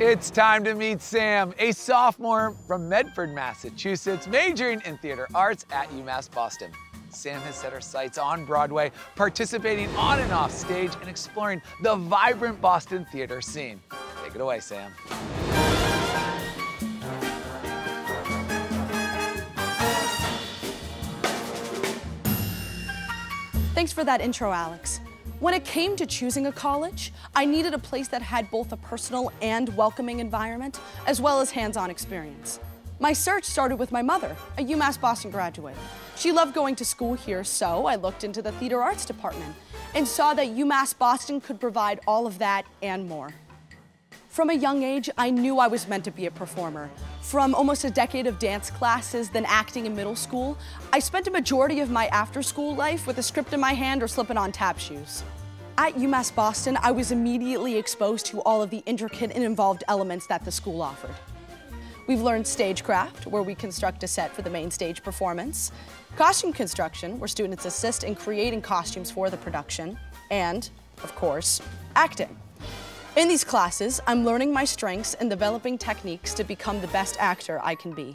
It's time to meet Sam, a sophomore from Medford, Massachusetts, majoring in theater arts at UMass Boston. Sam has set her sights on Broadway, participating on and off stage and exploring the vibrant Boston theater scene. Take it away, Sam. Thanks for that intro, Alex. When it came to choosing a college, I needed a place that had both a personal and welcoming environment, as well as hands-on experience. My search started with my mother, a UMass Boston graduate. She loved going to school here, so I looked into the theater arts department and saw that UMass Boston could provide all of that and more. From a young age, I knew I was meant to be a performer. From almost a decade of dance classes, then acting in middle school, I spent a majority of my after-school life with a script in my hand or slipping on tap shoes. At UMass Boston, I was immediately exposed to all of the intricate and involved elements that the school offered. We've learned stagecraft, where we construct a set for the main stage performance, costume construction, where students assist in creating costumes for the production, and, of course, acting. In these classes, I'm learning my strengths and developing techniques to become the best actor I can be.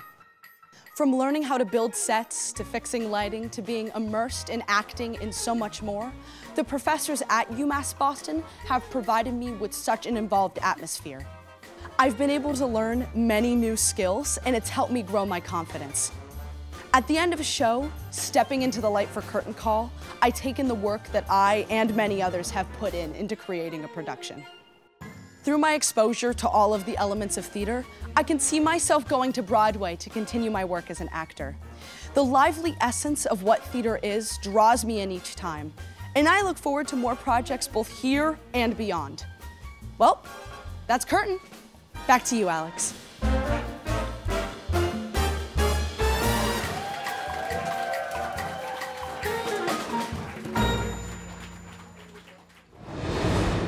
From learning how to build sets, to fixing lighting, to being immersed in acting and so much more, the professors at UMass Boston have provided me with such an involved atmosphere. I've been able to learn many new skills, and it's helped me grow my confidence. At the end of a show, stepping into the light for curtain call, I take in the work that I and many others have put into creating a production. Through my exposure to all of the elements of theater, I can see myself going to Broadway to continue my work as an actor. The lively essence of what theater is draws me in each time, and I look forward to more projects both here and beyond. Well, that's curtain. Back to you, Alex.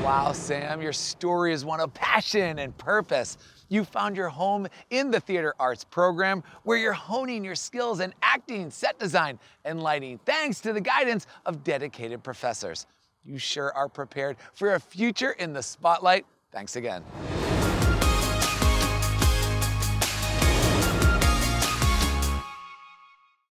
Wow, Sam, your story is one of passion and purpose. You found your home in the theater arts program where you're honing your skills in acting, set design, and lighting thanks to the guidance of dedicated professors. You sure are prepared for a future in the spotlight. Thanks again.